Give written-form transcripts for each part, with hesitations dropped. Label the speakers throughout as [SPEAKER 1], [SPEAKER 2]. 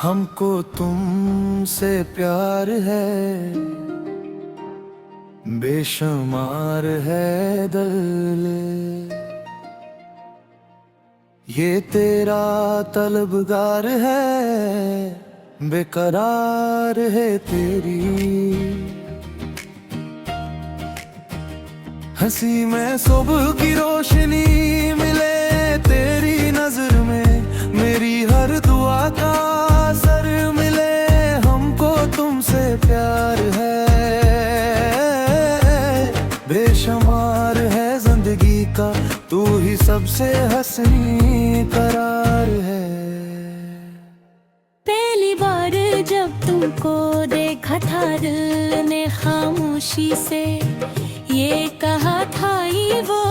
[SPEAKER 1] हमको तुमसे प्यार है, बेशुमार है दिल। ये तेरा तलबगार है, बेकरार है तेरी हंसी में सुबह की रोशनी मिले तेरी नजर में, मेरी हर दुआ का असर मिले। हमको तुमसे प्यार है, बेशुमार है जिंदगी का, तू ही सबसे हसीन करार है।
[SPEAKER 2] पहली बार जब तुमको देखा था दिल ने खामोशी से ये कहा था, ये वो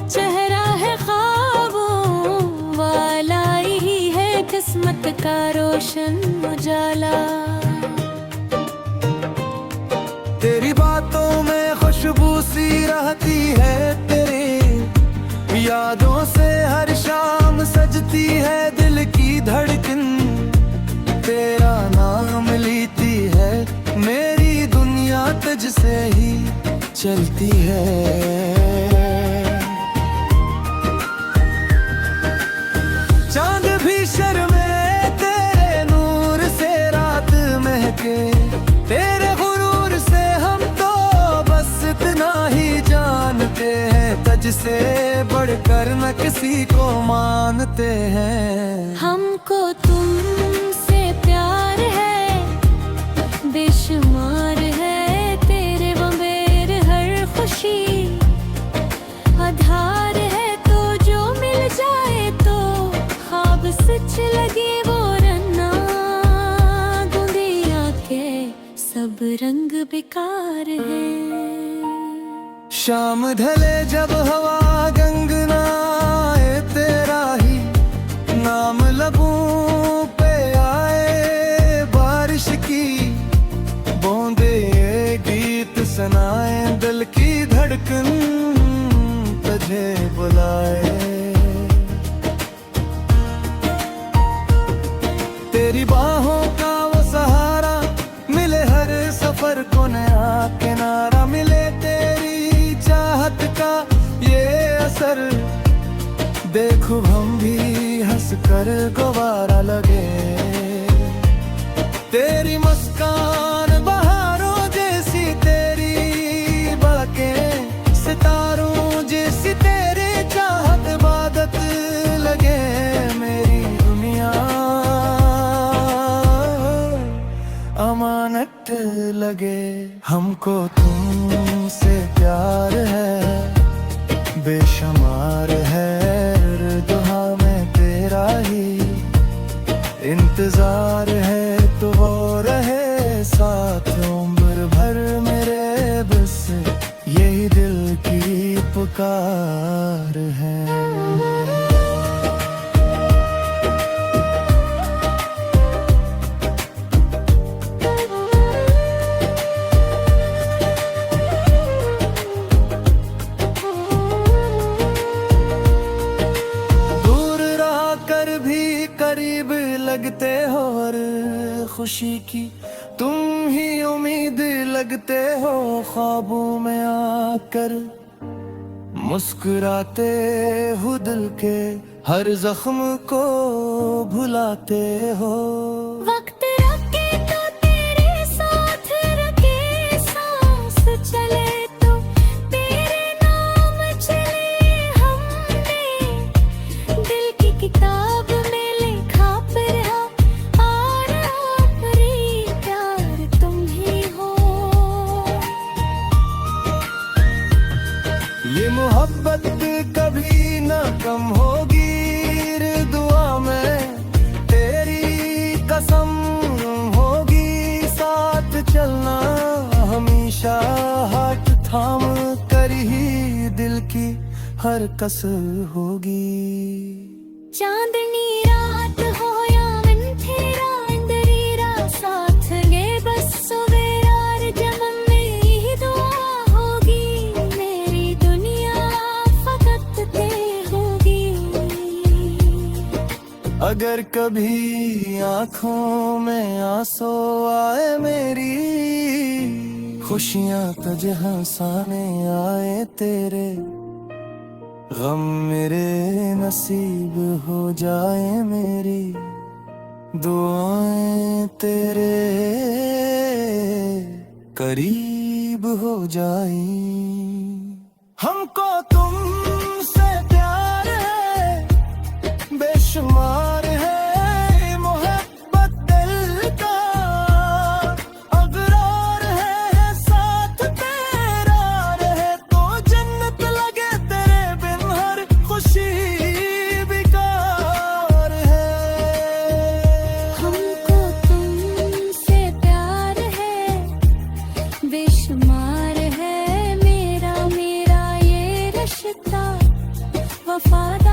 [SPEAKER 2] चेहरा है ख्वाबों वाला, ही है किस्मत का रोशन उजाला।
[SPEAKER 1] तेरी बातों में खुशबू सी रहती है, तेरी यादों से हर शाम सजती है दिल की धड़कन। तेरा नाम लेती है मेरी दुनिया, तुझसे ही चलती है। चांद भी शर्मे तेरे नूर से, रात महके तेरे गुरूर से। हम तो बस इतना ही जानते हैं, तुझसे बढ़कर न किसी को मानते हैं।
[SPEAKER 2] हमको तुमसे प्यार है, बेशुमार है तेरे बगैर हर खुशी। आधार है तो जो मिल जाए तो ख्वाब सच लगे वो रन्ना। दुनिया के सब रंग बेकार है।
[SPEAKER 1] शाम ढले जब हवा गंगनाए, तेरा ही नाम लबों पे आए। बारिश की बूंदे गीत सुनाए, दिल की धड़कन तुझे बुलाए। तेरी बाहों का वो सहारा मिले हर सफर को नया किनारा मिले। तेरी चाहत का ये असर देखो हम भी हंस कर गवारा लगे। तेरी मुस्कान बहारों जैसी, तेरी बातें सितारों जैसी, तेरी चाहत इबादत लगे। मेरी दुनिया अमानत लगे। हमको तुमसे प्यार है, बेशुमार है दुआ में तेरा ही इंतजार है। तो वो रहे साथ उम्र भर मेरे, बस यही दिल की पुकार है। करीब लगते हो और खुशी की तुम ही उम्मीद लगते हो। ख्वाबों में आकर मुस्कुराते हो, दिल के हर जख्म को भुलाते हो।
[SPEAKER 2] वक्त रखे तो तेरे साथ रखे, सांस चले तो तेरे नाम चले। हमने दिल की किताब में लिखा पढ़ा, और आखिरी प्यार तुम ही हो।
[SPEAKER 1] ये मोहब्बत कभी ना कम होगी, दुआ में तेरी कसम होगी। साथ चलना हमेशा, हाथ थाम कर ही दिल की हर कसर होगी।
[SPEAKER 2] चांदनी रात हो या अंधेरा अंधेरा, साथ ये बस सवेरा जन्म में ही दुआ होगी। मेरी दुनिया फकत ते होगी।
[SPEAKER 1] अगर कभी आंखों में आंसू आए मेरी, खुशियां तुझे हंसाने आए तेरे, गम मेरे नसीब हो जाए मेरी, दुआएं तेरे करीब हो जाए। हमको तुमसे प्यार है, बेशुमार है मोहब्बत दिल का, अगरार है साथ तेरा रहे तो जन्नत लगे तेरे बिन हर खुशी बेकार है।
[SPEAKER 2] हमको तुमसे प्यार है, बेशुमार है मेरा ये रिश्ता, वफादार